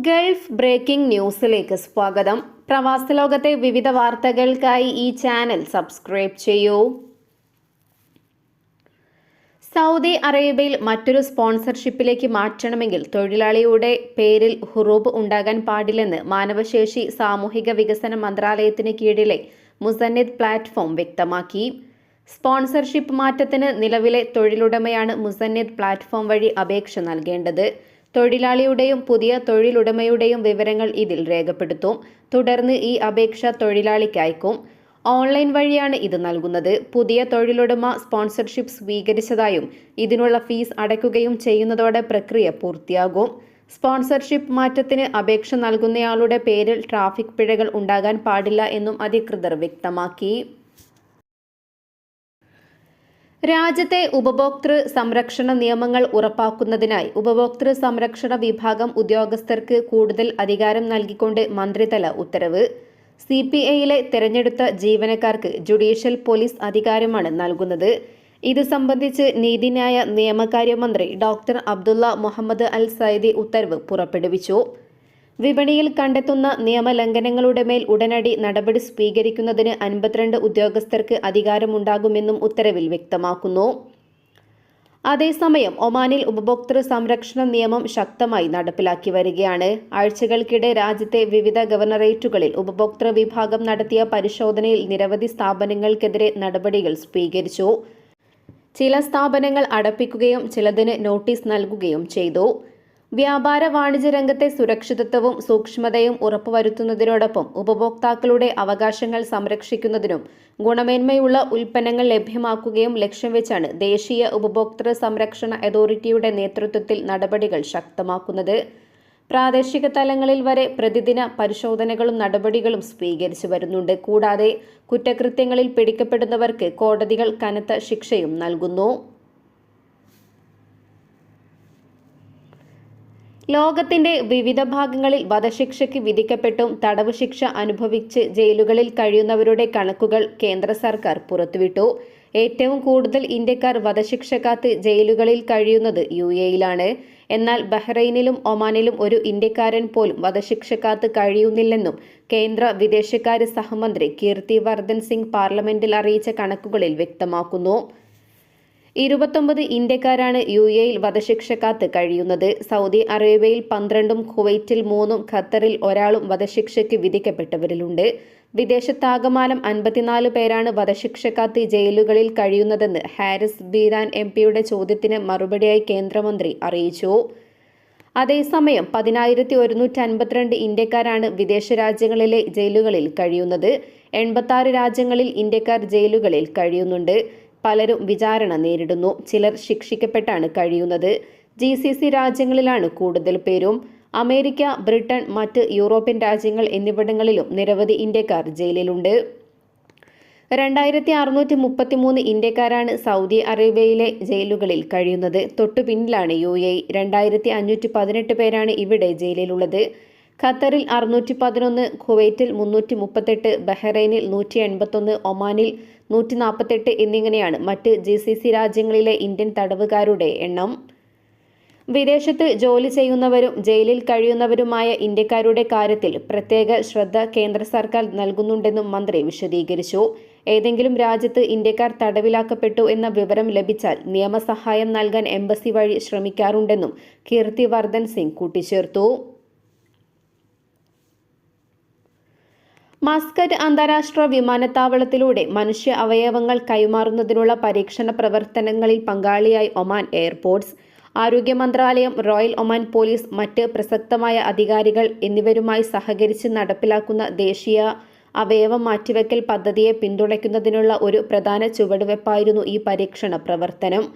Gulf breaking ന്യൂസിലേക്ക് സ്വാഗതം. പ്രവാസ ലോകത്തെ വിവിധ വാർത്തകൾക്കായി ഈ ചാനൽ സബ്സ്ക്രൈബ് ചെയ്യൂ. സൗദി അറേബ്യയിൽ മറ്റൊരു സ്പോൺസർഷിപ്പിലേക്ക് മാറ്റണമെങ്കിൽ തൊഴിലാളിയുടെ പേരിൽ ഹുറൂബ് ഉണ്ടാകാൻ പാടില്ലെന്ന് മാനവശേഷി സാമൂഹിക വികസന മന്ത്രാലയത്തിന് കീഴിലെ മുസന്നിദ് പ്ലാറ്റ്ഫോം വ്യക്തമാക്കി. സ്പോൺസർഷിപ്പ് മാറ്റത്തിന് നിലവിലെ തൊഴിലുടമയാണ് മുസന്നിദ് പ്ലാറ്റ്ഫോം വഴി അപേക്ഷ നൽകേണ്ടത്. തൊഴിലാളിയുടെയും പുതിയ തൊഴിലുടമയുടെയും വിവരങ്ങൾ ഇതിൽ രേഖപ്പെടുത്തും. തുടർന്ന് ഈ അപേക്ഷ തൊഴിലാളിക്ക് അയക്കും. ഓൺലൈൻ വഴിയാണ് ഇത് നൽകുന്നത്. പുതിയ തൊഴിലുടമ സ്പോൺസർഷിപ്പ് സ്വീകരിച്ചതായും ഇതിനുള്ള ഫീസ് അടയ്ക്കുകയും ചെയ്യുന്നതോടെ പ്രക്രിയ പൂർത്തിയാകും. സ്പോൺസർഷിപ്പ് മാറ്റത്തിന് അപേക്ഷ നൽകുന്നയാളുടെ പേരിൽ ട്രാഫിക് പിഴകൾ ഉണ്ടാകാൻ പാടില്ല എന്നും അധികൃതർ വ്യക്തമാക്കി. രാജ്യത്തെ ഉപഭോക്തൃ സംരക്ഷണ നിയമങ്ങൾ ഉറപ്പാക്കുന്നതിനായി ഉപഭോക്തൃ സംരക്ഷണ വിഭാഗം ഉദ്യോഗസ്ഥർക്ക് കൂടുതൽ അധികാരം നൽകിക്കൊണ്ട് മന്ത്രിതല ഉത്തരവ്. CPIയിലെ തെരഞ്ഞെടുത്ത ജീവനക്കാർക്ക് ജുഡീഷ്യൽ പോലീസ് അധികാരമാണ് നൽകുന്നത്. ഇത് സംബന്ധിച്ച് നീതിന്യായ നിയമകാര്യമന്ത്രി ഡോക്ടർ അബ്ദുള്ള മുഹമ്മദ് അൽ സൈദി ഉത്തരവ് പുറപ്പെടുവിച്ചു. വിപണിയിൽ കണ്ടെത്തുന്ന നിയമലംഘനങ്ങളുടെ മേൽ ഉടനടി നടപടി സ്വീകരിക്കുന്നതിന് 52 ഉദ്യോഗസ്ഥർക്ക് അധികാരമുണ്ടാകുമെന്നും ഉത്തരവിൽ വ്യക്തമാക്കുന്നു. അതേസമയം ഒമാനിൽ ഉപഭോക്തൃ സംരക്ഷണ നിയമം ശക്തമായി നടപ്പിലാക്കി വരികയാണ്. ആഴ്ചകൾക്കിടെ രാജ്യത്തെ വിവിധ ഗവർണറേറ്റുകളിൽ ഉപഭോക്തൃ വിഭാഗം നടത്തിയ പരിശോധനയിൽ നിരവധി സ്ഥാപനങ്ങൾക്കെതിരെ നടപടികൾ സ്വീകരിച്ചു. ചില സ്ഥാപനങ്ങൾ അടപ്പിക്കുകയും ചിലതിന് നോട്ടീസ് നൽകുകയും ചെയ്തു. വ്യാപാര വാണിജ്യ രംഗത്തെ സുരക്ഷിതത്വവും സൂക്ഷ്മതയും ഉറപ്പുവരുത്തുന്നതിനോടൊപ്പം ഉപഭോക്താക്കളുടെ അവകാശങ്ങൾ സംരക്ഷിക്കുന്നതിനും ഗുണമേന്മയുള്ള ഉൽപ്പന്നങ്ങൾ ലഭ്യമാക്കുകയും ലക്ഷ്യം വെച്ചാണ് ദേശീയ ഉപഭോക്തൃ സംരക്ഷണ അതോറിറ്റിയുടെ നേതൃത്വത്തിൽ നടപടികൾ ശക്തമാക്കുന്നത്. പ്രാദേശിക തലങ്ങളിൽ വരെ പ്രതിദിന പരിശോധനകളും നടപടികളും സ്വീകരിച്ചു വരുന്നുണ്ട്. കൂടാതെ കുറ്റകൃത്യങ്ങളിൽ പിടിക്കപ്പെടുന്നവർക്ക് കോടതികൾ കനത്ത ശിക്ഷയും നൽകുന്നു. ലോകത്തിന്റെ വിവിധ ഭാഗങ്ങളിൽ വധശിക്ഷയ്ക്ക് വിധിക്കപ്പെട്ടും തടവ് ശിക്ഷ അനുഭവിച്ച് ജയിലുകളിൽ കഴിയുന്നവരുടെ കണക്കുകൾ കേന്ദ്ര സർക്കാർ പുറത്തുവിട്ടു. ഏറ്റവും കൂടുതൽ ഇന്ത്യക്കാർ വധശിക്ഷ കാത്ത് ജയിലുകളിൽ കഴിയുന്നത് UAEയിലാണ്. എന്നാൽ ബഹ്റൈനിലും ഒമാനിലും ഒരു ഇന്ത്യക്കാരൻ പോലും വധശിക്ഷ കാത്ത് കഴിയുന്നില്ലെന്നും കേന്ദ്ര വിദേശകാര്യ സഹമന്ത്രി കീർത്തി വർദ്ധൻ സിംഗ് പാർലമെന്റിൽ അറിയിച്ച കണക്കുകളിൽ വ്യക്തമാക്കുന്നു. 29 ഇന്ത്യക്കാരാണ് UAEയിൽ വധശിക്ഷ കാത്ത് കഴിയുന്നത്. സൗദി അറേബ്യയിൽ 12ഉം കുവൈറ്റിൽ 3ഉം ഖത്തറിൽ 1 വധശിക്ഷയ്ക്ക് വിധിക്കപ്പെട്ടവരിലുണ്ട്. വിദേശത്താകമാനം 54 പേരാണ് വധശിക്ഷ കാത്ത് ജയിലുകളിൽ കഴിയുന്നതെന്ന് ഹാരിസ് ബീരാൻ MP ചോദ്യത്തിന് മറുപടിയായി കേന്ദ്രമന്ത്രി അറിയിച്ചു. അതേസമയം 10,152 ഇന്ത്യക്കാരാണ് വിദേശ രാജ്യങ്ങളിലെ ജയിലുകളിൽ കഴിയുന്നത്. 86 രാജ്യങ്ങളിൽ ഇന്ത്യക്കാർ ജയിലുകളിൽ കഴിയുന്നുണ്ട്. പലരും വിചാരണ നേരിടുന്നു. ചിലർ ശിക്ഷിക്കപ്പെട്ടാണ് കഴിയുന്നത്. GCC രാജ്യങ്ങളിലാണ് കൂടുതൽ പേരും. അമേരിക്ക, ബ്രിട്ടൻ, മറ്റ് യൂറോപ്യൻ രാജ്യങ്ങൾ എന്നിവിടങ്ങളിലും നിരവധി ഇന്ത്യക്കാർ ജയിലിലുണ്ട്. 2633 ഇന്ത്യക്കാരാണ് സൗദി അറേബ്യയിലെ ജയിലുകളിൽ കഴിയുന്നത്. തൊട്ടു പിന്നിലാണ് UAE. 2518 പേരാണ് ഇവിടെ ജയിലിലുള്ളത്. ഖത്തറിൽ 611, കുവൈറ്റിൽ 338, ബഹ്റൈനിൽ 181, ഒമാനിൽ 148 എന്നിങ്ങനെയാണ് മറ്റ് GCC രാജ്യങ്ങളിലെ ഇന്ത്യൻ തടവുകാരുടെ എണ്ണം. വിദേശത്ത് ജോലി ചെയ്യുന്നവരും ജയിലിൽ കഴിയുന്നവരുമായ ഇന്ത്യക്കാരുടെ കാര്യത്തിൽ പ്രത്യേക ശ്രദ്ധ കേന്ദ്ര സർക്കാർ നൽകുന്നുണ്ടെന്നും മന്ത്രി വിശദീകരിച്ചു. ഏതെങ്കിലും രാജ്യത്ത് ഇന്ത്യക്കാർ തടവിലാക്കപ്പെട്ടു എന്ന വിവരം ലഭിച്ചാൽ നിയമസഹായം നൽകാൻ എംബസി വഴി ശ്രമിക്കാറുണ്ടെന്നും കീർത്തി വർദ്ധൻ സിംഗ് കൂട്ടിച്ചേർത്തു. മസ്കറ്റ് അന്താരാഷ്ട്ര വിമാനത്താവളത്തിലൂടെ മനുഷ്യ അവയവങ്ങൾ കൈമാറുന്നതിനുള്ള പരീക്ഷണ പ്രവർത്തനങ്ങളിൽ പങ്കാളിയായി ഒമാൻ എയർപോർട്ട്സ്. ആരോഗ്യ മന്ത്രാലയം, റോയൽ ഒമാൻ പോലീസ്, മറ്റ് പ്രസക്തമായ അധികാരികൾ എന്നിവരുമായി സഹകരിച്ച് നടപ്പിലാക്കുന്ന ദേശീയ അവയവ മാറ്റിവെക്കൽ പദ്ധതിയെ പിന്തുണയ്ക്കുന്നതിനുള്ള ഒരു പ്രധാന ചുവടുവെപ്പായിരുന്നു ഈ പരീക്ഷണ പ്രവർത്തനം.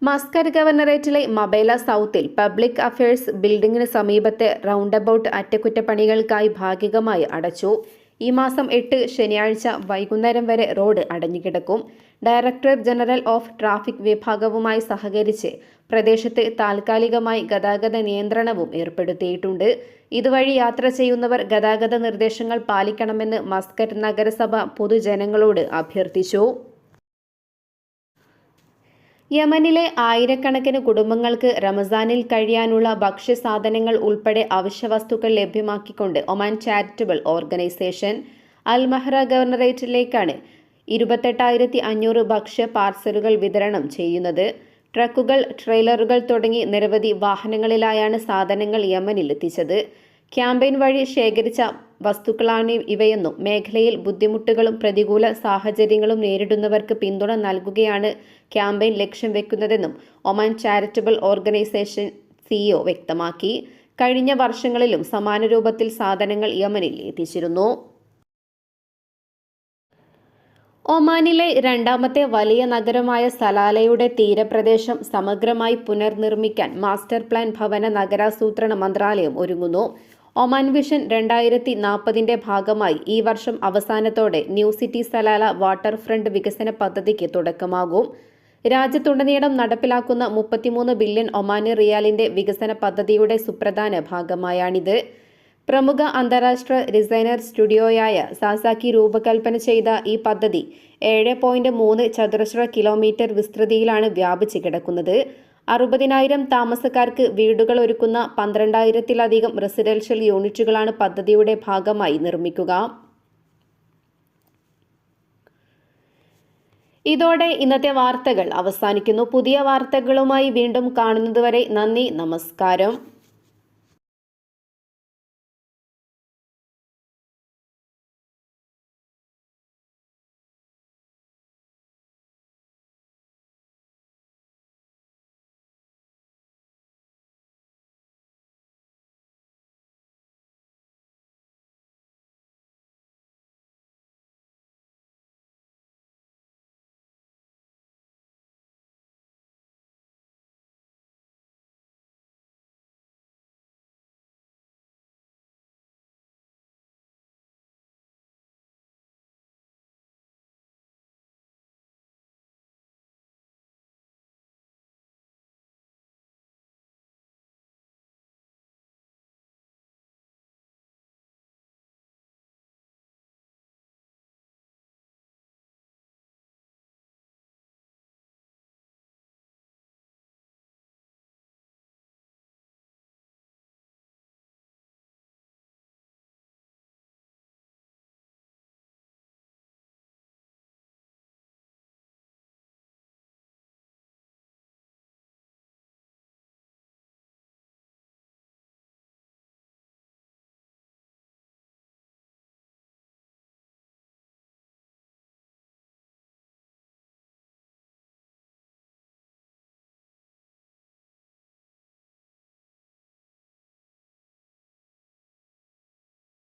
മസ്കറ്റ് ഗവർണറേറ്റിലെ മബേല സൗത്തിൽ പബ്ലിക് അഫയേഴ്സ് ബിൽഡിംഗിന് സമീപത്തെ റൗണ്ടബൌട്ട് അറ്റകുറ്റപ്പണികൾക്കായി ഭാഗികമായി അടച്ചു. ഈ മാസം 8 ശനിയാഴ്ച വൈകുന്നേരം വരെ റോഡ് അടഞ്ഞുകിടക്കും. ഡയറക്ടർ ജനറൽ ഓഫ് ട്രാഫിക് വിഭാഗവുമായി സഹകരിച്ച് പ്രദേശത്ത് താൽക്കാലികമായി ഗതാഗത നിയന്ത്രണവും ഏർപ്പെടുത്തിയിട്ടുണ്ട്. ഇതുവഴി യാത്ര ചെയ്യുന്നവർ ഗതാഗത നിർദ്ദേശങ്ങൾ പാലിക്കണമെന്ന് മസ്കറ്റ് നഗരസഭ പൊതുജനങ്ങളോട് അഭ്യർത്ഥിച്ചു. യമനിലെ ആയിരക്കണക്കിന് കുടുംബങ്ങൾക്ക് റമസാനിൽ കഴിയാനുള്ള ഭക്ഷ്യസാധനങ്ങൾ ഉൾപ്പെടെ അവശ്യവസ്തുക്കൾ ലഭ്യമാക്കിക്കൊണ്ട് ഒമാൻ ചാരിറ്റബിൾ ഓർഗനൈസേഷൻ അൽ മഹ്റ ഗവർണറേറ്റിലേക്കാണ് 28,500 ഭക്ഷ്യ പാർസലുകൾ വിതരണം ചെയ്യുന്നത്. ട്രക്കുകൾ, ട്രെയിലറുകൾ തുടങ്ങി നിരവധി വാഹനങ്ങളിലായാണ് സാധനങ്ങൾ യമനിൽ എത്തിച്ചത്. ക്യാമ്പയിൻ വഴി ശേഖരിച്ച വസ്തുക്കളാണ് ഇവയെന്നും മേഖലയിൽ ബുദ്ധിമുട്ടുകളും പ്രതികൂല സാഹചര്യങ്ങളും നേരിടുന്നവർക്ക് പിന്തുണ നൽകുകയാണ് ക്യാമ്പയിൻ ലക്ഷ്യം വെക്കുന്നതെന്നും ഒമാൻ ചാരിറ്റബിൾ ഓർഗനൈസേഷൻ സിഇഒ വ്യക്തമാക്കി. കഴിഞ്ഞ വർഷങ്ങളിലും സമാന രൂപത്തിൽ സാധനങ്ങൾ യമനിൽ എത്തിച്ചിരുന്നു. ഒമാനിലെ രണ്ടാമത്തെ വലിയ നഗരമായ സലാലയുടെ തീരപ്രദേശം സമഗ്രമായി പുനർനിർമ്മിക്കാൻ മാസ്റ്റർ പ്ലാൻ ഭവന നഗരാസൂത്രണ മന്ത്രാലയം ഒരുങ്ങുന്നു. ഒമാൻ വിഷൻ 2040 ഭാഗമായി ഈ വർഷം അവസാനത്തോടെ new city Salalah water front വികസന പദ്ധതിക്ക് തുടക്കമാകും. രാജ്യത്തുടനീളം നടപ്പിലാക്കുന്ന 33 ബില്യൺ ഒമാനി റിയാലിന്റെ വികസന പദ്ധതിയുടെ സുപ്രധാന ഭാഗമായാണിത്. പ്രമുഖ അന്താരാഷ്ട്ര ഡിസൈനർ സ്റ്റുഡിയോയായ സാസാക്കി രൂപകൽപ്പന ചെയ്ത ഈ പദ്ധതി 7.3 ചതുരശ്ര കിലോമീറ്റർ വിസ്തൃതിയിലാണ് വ്യാപിച്ചു കിടക്കുന്നത്. 60,000 താമസക്കാർക്ക് വീടുകൾ ഒരുക്കുന്ന 12,000-ലധികം റെസിഡൻഷ്യൽ യൂണിറ്റുകളാണ് പദ്ധതിയുടെ ഭാഗമായി നിർമ്മിക്കുക. ഇതോടെ ഇന്നത്തെ വാർത്തകൾ അവസാനിക്കുന്നു. പുതിയ വാർത്തകളുമായി വീണ്ടും കാണുന്നതുവരെ നന്ദി, നമസ്കാരം.